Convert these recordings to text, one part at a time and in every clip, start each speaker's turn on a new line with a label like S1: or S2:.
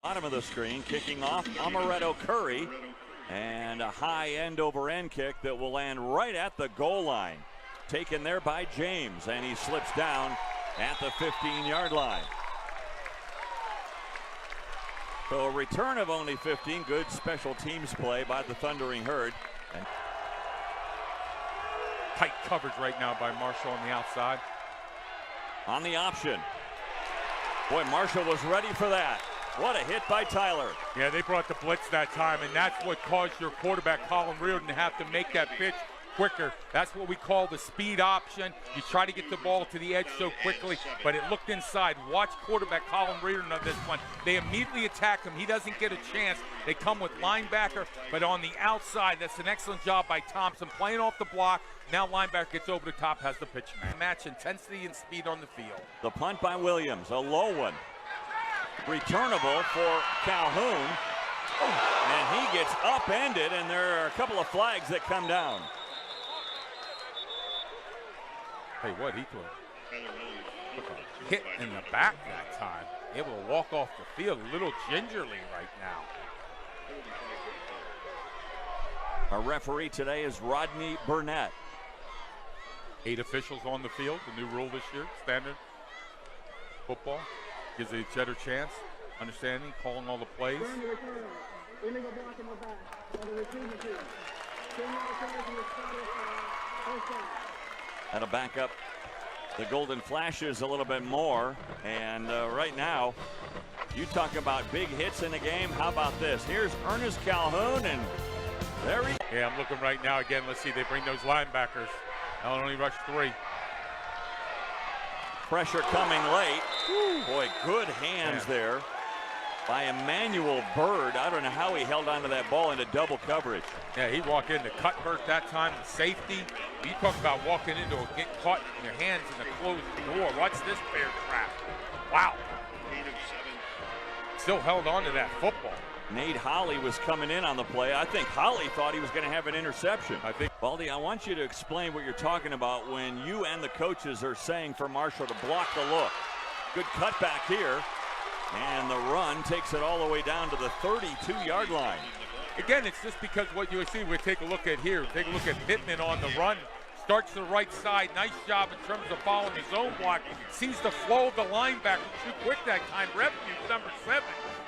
S1: Bottom of the screen, kicking off Amaretto Curry, and a high end-over-end kick that will land right at the goal line. Taken there by James, and he slips down at the 15-yard line. So a return of only 15. Good special teams play by the Thundering Herd. And
S2: tight coverage right now by Marshall on the outside.
S1: On the option. Boy, Marshall was ready for that. What a hit by Tyler.
S2: Yeah, they brought the blitz that time, and that's what caused your quarterback, Colin Reardon, to have to make that pitch quicker. That's what we call the speed option. You try to get the ball to the edge so quickly, but it looked inside. Watch quarterback Colin Reardon on this one. They immediately attack him. He doesn't get a chance. They come with linebacker, but on the outside, that's an excellent job by Thompson, playing off the block. Now linebacker gets over the top, has the pitch match intensity and speed on the field.
S1: The punt by Williams, a low one. Returnable for Calhoun, and he gets upended, and there are a couple of flags that come down.
S2: Hey, what he took a hit in the back that time. Able to walk off the field a little gingerly right now.
S1: Our referee today is Rodney Burnett.
S2: 8 officials on the field, the new rule this year, standard football. Gives each other a chance, understanding, calling all the plays.
S1: That'll back up the Golden Flashes a little bit more. And right now, you talk about big hits in the game. How about this? Here's Ernest Calhoun, and there he is.
S2: Yeah, I'm looking right now again. Let's see, they bring those linebackers. Allen only rushed 3.
S1: Pressure coming late. Boy, good hands there by Emmanuel Byrd. I don't know how he held onto that ball into double coverage.
S2: Yeah, he walked into Cuthbert that time, the safety. You talk about walking into a get caught in your hands in a closed door. Watch this bear trap. Wow. Still held on to that football.
S1: Nate Holly was coming in on the play. I think Holly thought he was going to have an interception.
S2: I think.
S1: Baldy, I want you to explain what you're talking about when you and the coaches are saying for Marshall to block the look. Good cutback here, and the run takes it all the way down to the 32-yard line.
S2: Again, it's just because what you see, we take a look at here. Take a look at Pittman on the run. Starts to the right side. Nice job in terms of following his own block. Sees the flow of the linebacker too quick that time. Refuge number 7.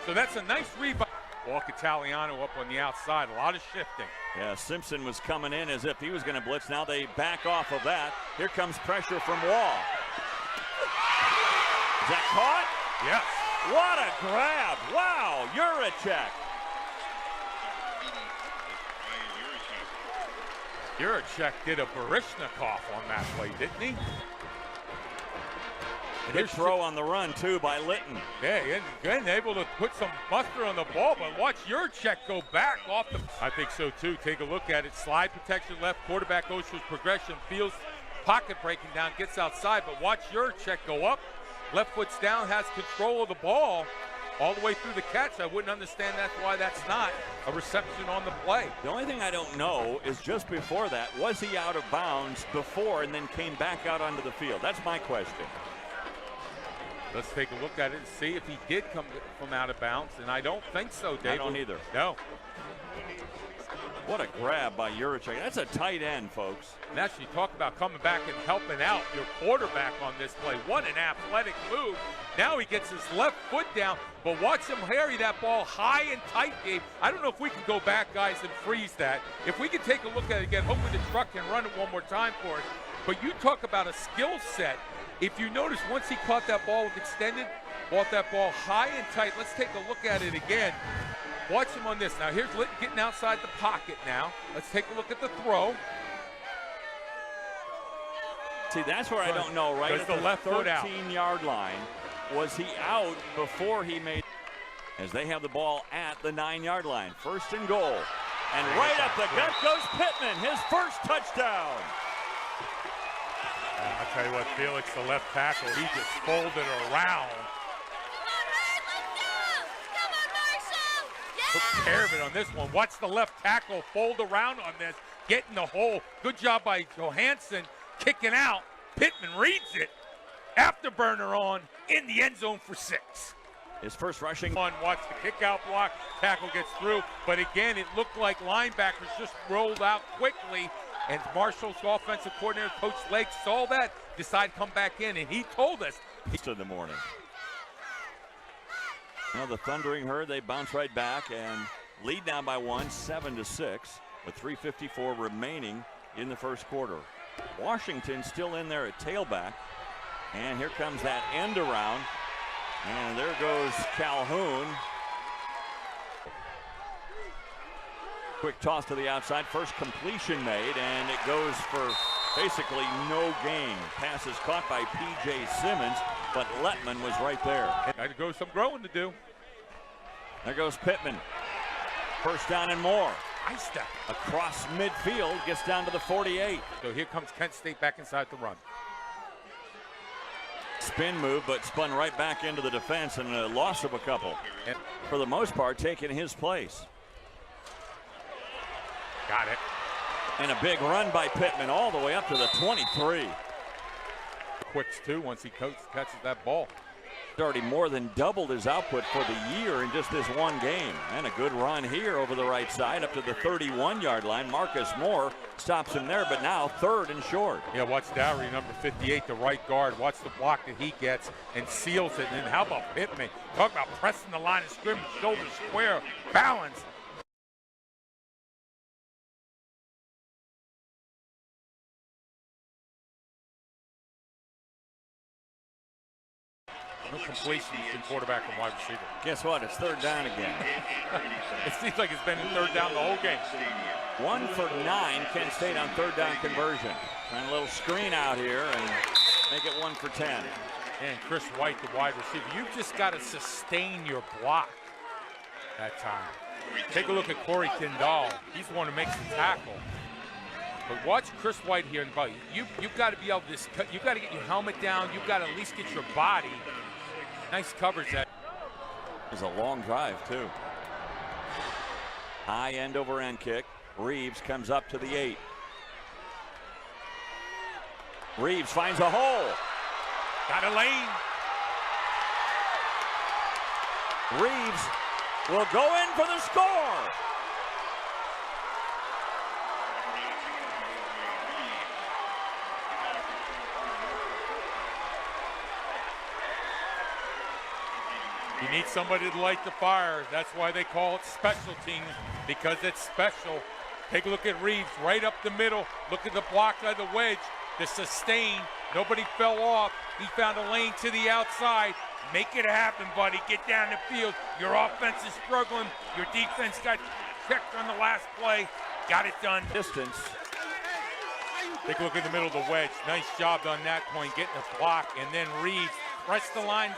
S2: So that's a nice rebound. Walk Italiano up on the outside. A lot of shifting.
S1: Yeah, Simpson was coming in as if he was going to blitz. Now they back off of that. Here comes pressure from Wall. Is that caught?
S2: Yes.
S1: What a grab. Wow, Juracek.
S2: Juracek did a Baryshnikov on that play, didn't he?
S1: Good throw on the run, too, by Litton.
S2: Yeah, again, able to put some muster on the ball, but watch Juracek go back off the... I think so, too. Take a look at it. Slide protection left. Quarterback goes for his progression. Feels pocket breaking down. Gets outside, but watch Juracek go up. Left foot's down. Has control of the ball all the way through the catch. I wouldn't understand why that's not a reception on the play.
S1: The only thing I don't know is just before that, was he out of bounds before and then came back out onto the field? That's my question.
S2: Let's take a look at it and see if he did come from out of bounds, and I don't think so, Dave.
S1: I don't either.
S2: No.
S1: What a grab by Juracek. That's a tight end, folks.
S2: And actually talk about coming back and helping out your quarterback on this play. What an athletic move. Now he gets his left foot down, but watch him carry that ball high and tight, Dave. I don't know if we can go back, guys, and freeze that. If we can take a look at it again, hopefully the truck can run it one more time for us. But you talk about a skill set. If you notice, once he caught that ball with extended, brought that ball high and tight. Let's take a look at it again. Watch him on this. Now, here's Litton getting outside the pocket now. Let's take a look at the throw.
S1: See, that's where I don't know, right?
S2: There's the left foot out.
S1: 13-yard line. Was he out before he made... As they have the ball at the 9-yard line. 1st and goal. And right up the gut goes Pittman, his first touchdown.
S2: I'll tell you what, Felix, the left tackle, he just folded around. Took care of it on this one. Watch the left tackle fold around on this, get in the hole. Good job by Johansson, kicking out. Pittman reads it. Afterburner on in the end zone for 6.
S1: His first rushing.
S2: Watch the kick out block. Tackle gets through. But again, it looked like linebackers just rolled out quickly. And Marshall's offensive coordinator, Coach Lake, saw that, decided to come back in. And he told us.
S1: In the morning. Now the Thundering Herd, they bounce right back and lead now by 1, 7-6, with 3:54 remaining in the first quarter. Washington still in there at tailback. And here comes that end around. And there goes Calhoun. Quick toss to the outside. First completion made, and it goes for basically no gain. Pass is caught by P.J. Simmons, but Letman was right there.
S2: Got to go some growing to do.
S1: There goes Pittman. First down and more.
S2: Nice step.
S1: Across midfield, gets down to the 48.
S2: So here comes Kent State back inside the run.
S1: Spin move, but spun right back into the defense, and a loss of a couple. And for the most part, taking his place.
S2: Got it.
S1: And a big run by Pittman all the way up to the 23.
S2: Quicks too once he catches that ball.
S1: He's already more than doubled his output for the year in just this one game. And a good run here over the right side up to the 31-yard line. Marcus Moore stops him there, but now third and short.
S2: Yeah, watch Dowry, number 58, the right guard. Watch the block that he gets and seals it. And how about Pittman? Talk about pressing the line of scrimmage, shoulder square, balance. No completions in quarterback and wide receiver.
S1: Guess what? It's third down again.
S2: It seems like it's been in third down the whole game.
S1: 1 for 9, Kent State on third down conversion. Trying a little screen out here and make it 1 for 10.
S2: And Chris White, the wide receiver. You've just got to sustain your block that time. Take a look at Corey Tyndall. He's the one who makes the tackle. But watch Chris White here in the body. You've got to be able to, you've got to get your helmet down. You've got to at least get your body. Nice coverage that.
S1: It's a long drive, too. High end over end kick. Reeves comes up to the 8. Reeves finds a hole.
S2: Got a lane.
S1: Reeves will go in for the score.
S2: You need somebody to light the fire. That's why they call it special teams, because it's special. Take a look at Reeves right up the middle. Look at the block of the wedge, the sustain. Nobody fell off. He found a lane to the outside. Make it happen, buddy. Get down the field. Your offense is struggling. Your defense got checked on the last play. Got it done.
S1: Distance.
S2: Take a look at the middle of the wedge. Nice job on that point, getting the block. And then Reeves pressed the line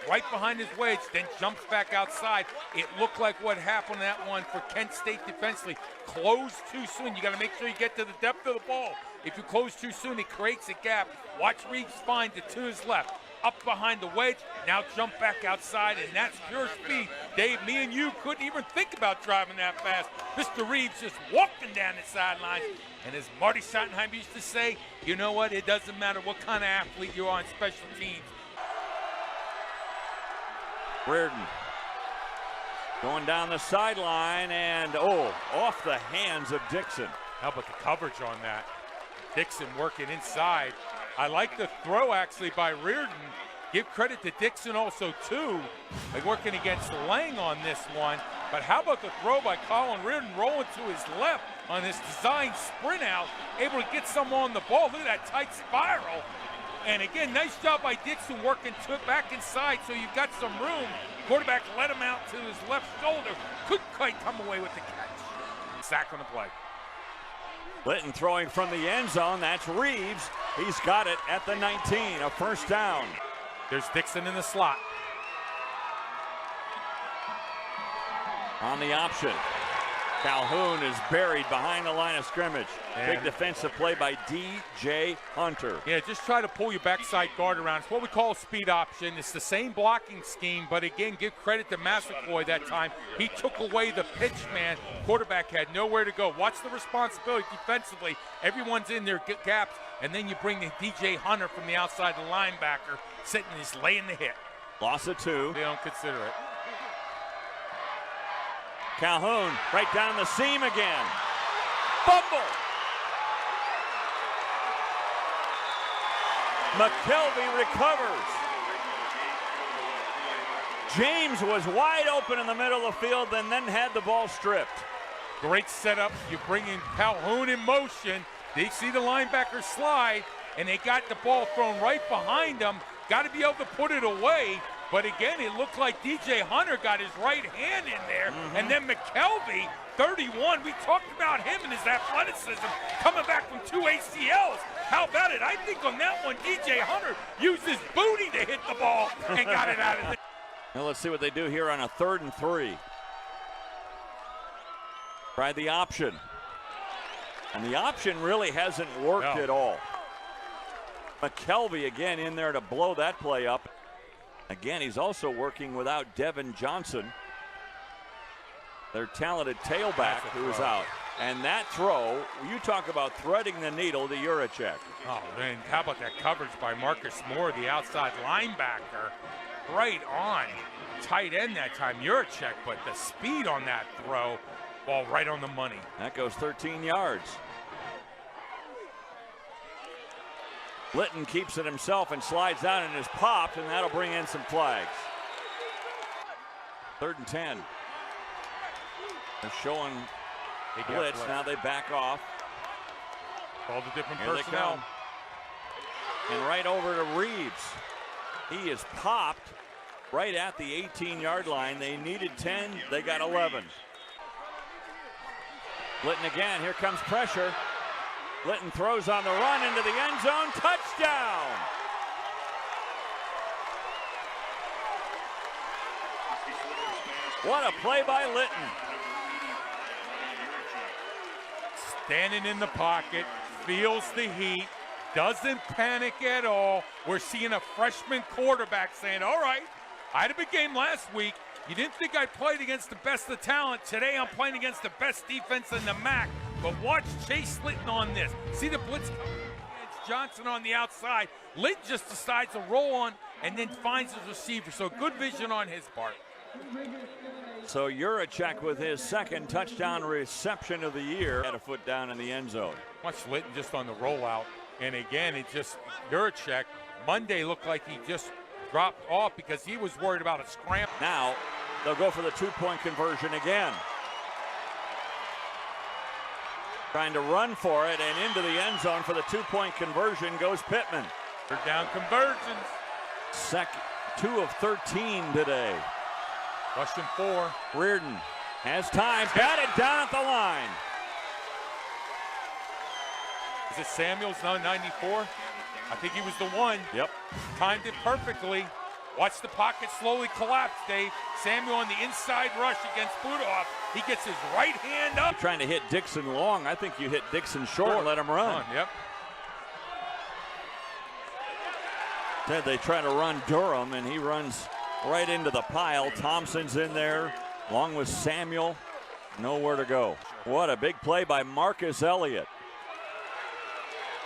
S2: right behind his wedge, then jumps back outside. It looked like what happened on that one for Kent State defensively. Close too soon. You got to make sure you get to the depth of the ball. If you close too soon, it creates a gap. Watch Reeves find it to his left. Up behind the wedge, now jump back outside, and that's pure speed. Dave, me and you couldn't even think about driving that fast. Mr. Reeves just walking down the sidelines. And as Marty Schottenheim used to say, you know what? It doesn't matter what kind of athlete you are on special teams.
S1: Reardon going down the sideline, and off the hands of Dixon.
S2: How about the coverage on that? Dixon working inside. I like the throw actually by Reardon. Give credit to Dixon also too. Like working against Lang on this one. But how about the throw by Colin Reardon rolling to his left on this design sprint out, able to get some on the ball. Look at that tight spiral. And again, nice job by Dixon working back inside so you've got some room. Quarterback let him out to his left shoulder. Couldn't quite come away with the catch. Sack on the play.
S1: Litton throwing from the end zone. That's Reeves. He's got it at the 19, a first down.
S2: There's Dixon in the slot.
S1: On the option. Calhoun is buried behind the line of scrimmage. Big defensive play by D.J. Hunter.
S2: Yeah, just try to pull your backside guard around. It's what we call a speed option. It's the same blocking scheme, but again, give credit to Massaquoi that time. He took away the pitch man. Quarterback had nowhere to go. Watch the responsibility defensively. Everyone's in their gaps, and then you bring the D.J. Hunter from the outside, the linebacker, sitting, he's laying the hit.
S1: Loss of 2.
S2: They don't consider it.
S1: Calhoun right down the seam again. Fumble. McKelvey recovers. James was wide open in the middle of the field and then had the ball stripped.
S2: Great setup. You bring in Calhoun in motion. They see the linebacker slide, and they got the ball thrown right behind them. Got to be able to put it away. But again, it looked like DJ Hunter got his right hand in there. And then McKelvey, 31, we talked about him and his athleticism coming back from 2 ACLs. How about it? I think on that one, DJ Hunter used his booty to hit the ball and got it out of there.
S1: Now let's see what they do here on a 3rd and 3. Try the option. And the option really hasn't worked at all. McKelvey again in there to blow that play up. Again, he's also working without Devin Johnson, their talented tailback, who is out. And that throw, you talk about threading the needle to Juracek.
S2: Oh, man, how about that coverage by Marcus Moore, the outside linebacker, right on tight end that time, Juracek, but the speed on that throw, ball right on the money.
S1: That goes 13 yards. Litton keeps it himself and slides down and is popped, and that'll bring in some flags. 3rd and 10. They're showing blitz. Now they back off.
S2: All the different
S1: Here
S2: personnel.
S1: And right over to Reeves. He is popped right at the 18-yard line. They needed 10. They got 11. Litton again. Here comes pressure. Litton throws on the run into the end zone. Touchdown! What a play by Litton.
S2: Standing in the pocket, feels the heat, doesn't panic at all. We're seeing a freshman quarterback saying, all right, I had a big game last week. You didn't think I played against the best of talent. Today I'm playing against the best defense in the MAC. But watch Chase Litton on this. See the blitz coming against Johnson on the outside. Litton just decides to roll on and then finds his receiver. So good vision on his part.
S1: So Juracek with his 2nd touchdown reception of the year. Had a foot down in the end zone.
S2: Watch Litton just on the rollout. And again, it just, Juracek, Monday looked like he just dropped off because he was worried about a scramble.
S1: Now they'll go for the 2-point conversion again. Trying to run for it, and into the end zone for the 2-point conversion goes Pittman.
S2: Third down conversions.
S1: 2 of 13 today.
S2: Rushing 4.
S1: Reardon has time, got it down at the line.
S2: Is it Samuels, now 94? I think he was the one.
S1: Yep.
S2: Timed it perfectly. Watch the pocket slowly collapse, Dave. Samuel on the inside rush against Budoff. He gets his right hand up.
S1: Trying to hit Dixon long. I think you hit Dixon short and let him run.
S2: Yep.
S1: Said they try to run Durham, and he runs right into the pile. Thompson's in there, along with Samuel. Nowhere to go. What a big play by Marcus Elliott.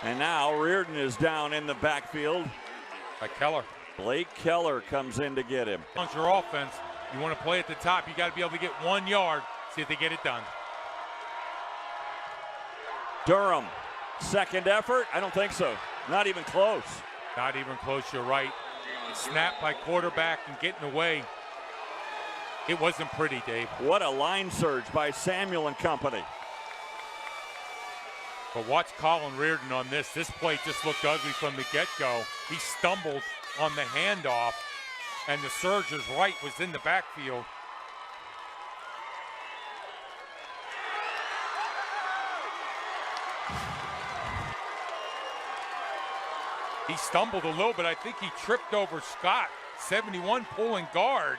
S1: And now Reardon is down in the backfield.
S2: By Keller.
S1: Blake Keller comes in to get him.
S2: On your offense, you want to play at the top, you got to be able to get 1 yard. See if they get it done.
S1: Durham, 2nd effort? I don't think so. Not even close.
S2: Not even close, you're right. Snap by quarterback and getting away. It wasn't pretty, Dave.
S1: What a line surge by Samuel and company.
S2: But watch Colin Reardon on this. This play just looked ugly from the get-go. He stumbled on the handoff, and the surger's right was in the backfield. He stumbled a little bit. I think he tripped over Scott, 71, pulling guard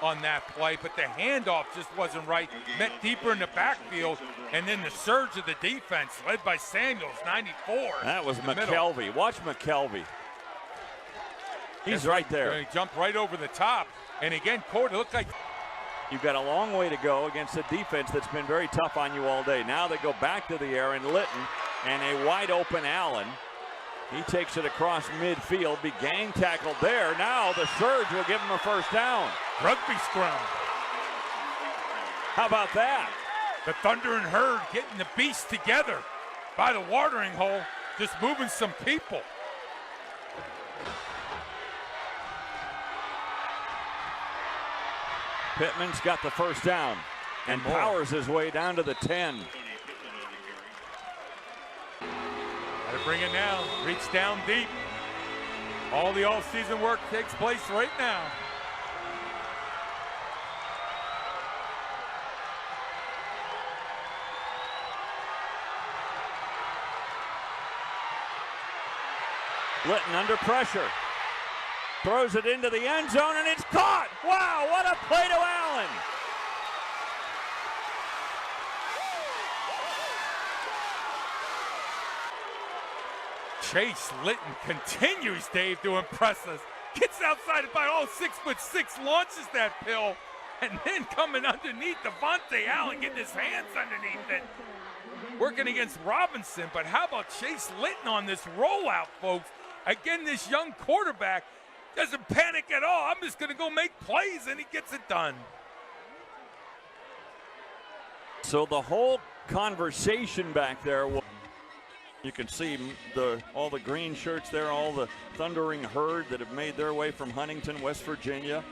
S2: on that play, but the handoff just wasn't right. Met deeper in the backfield, and then the surge of the defense, led by Samuels, 94.
S1: That was McKelvey. Watch McKelvey. He's right there.
S2: He jumped right over the top. And again, Cordy looked like
S1: you've got a long way to go against a defense that's been very tough on you all day. Now they go back to the air, and Litton and a wide open Allen He takes it across midfield, be gang tackled there. Now the Surge will give him a first down.
S2: Rugby scrum.
S1: How about that?
S2: The Thunder and Herd getting the beast together by the watering hole, just moving some people.
S1: Pittman's got the first down and powers his way down to the 10.
S2: Gotta bring it now. Reach down deep. All the all-season work takes place right now.
S1: Litton under pressure. Throws it into the end zone and it's caught. Wow, what a play to Allen.
S2: Chase Litton continues, Dave, to impress us. Gets outside about 6'6", launches that pill, and then coming underneath, Devontae Allen getting his hands underneath it. Working against Robinson, but how about Chase Litton on this rollout, folks? Again, this young quarterback doesn't panic at all. I'm just going to go make plays, and he gets it done.
S1: So the whole conversation back there, you can see all the green shirts there, all the Thundering Herd that have made their way from Huntington, West Virginia.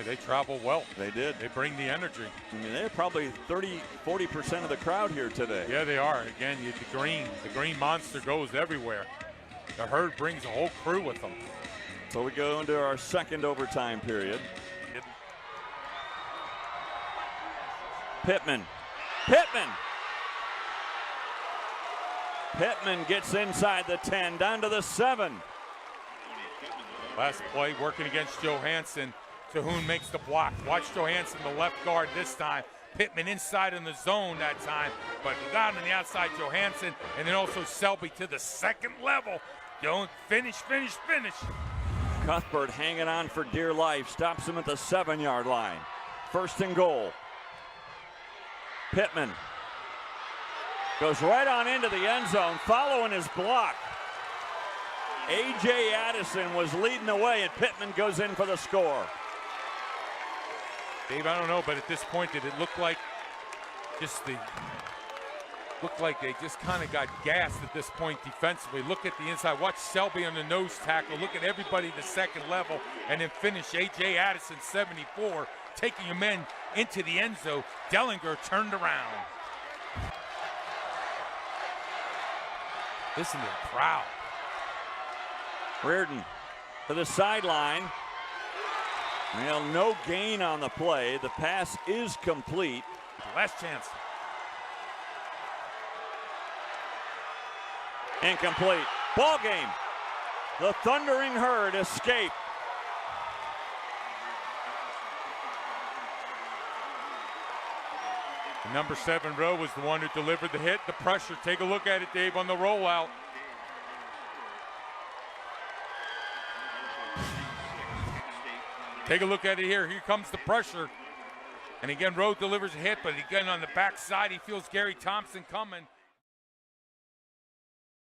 S2: They travel well.
S1: They did.
S2: They bring the energy.
S1: I mean, they're probably 30-40% of the crowd here today.
S2: Yeah, they are. Again, the green monster goes everywhere. The Herd brings a whole crew with them.
S1: So we go into our second overtime period. Pittman. Pittman gets inside the 10, down to the 7.
S2: Last play working against Johansson. Cahoon makes the block. Watch Johansson, the left guard this time. Pittman inside in the zone that time, but down on the outside, Johansson, and then also Selby to the second level. Don't finish.
S1: Cuthbert hanging on for dear life, stops him at the 7-yard line. First and goal. Pittman goes right on into the end zone, following his block. A.J. Addison was leading the way, and Pittman goes in for the score.
S2: Dave, I don't know, but at this point, did it look like they just kind of got gassed at this point defensively? Look at the inside. Watch Selby on the nose tackle. Look at everybody at the second level, and then finish A.J. Addison, 74, taking your men into the end zone. Dellinger turned around. Listen to the crowd.
S1: Reardon to the sideline. Well, no gain on the play. The pass is complete.
S2: Last chance.
S1: Incomplete. Ball game. The Thundering Herd escape.
S2: The number 7 row was the one who delivered the hit, the pressure. Take a look at it, Dave, on the rollout. Take a look at it here. Here comes the pressure. And again, Rowe delivers a hit, but again on the backside, he feels Gary Thompson coming.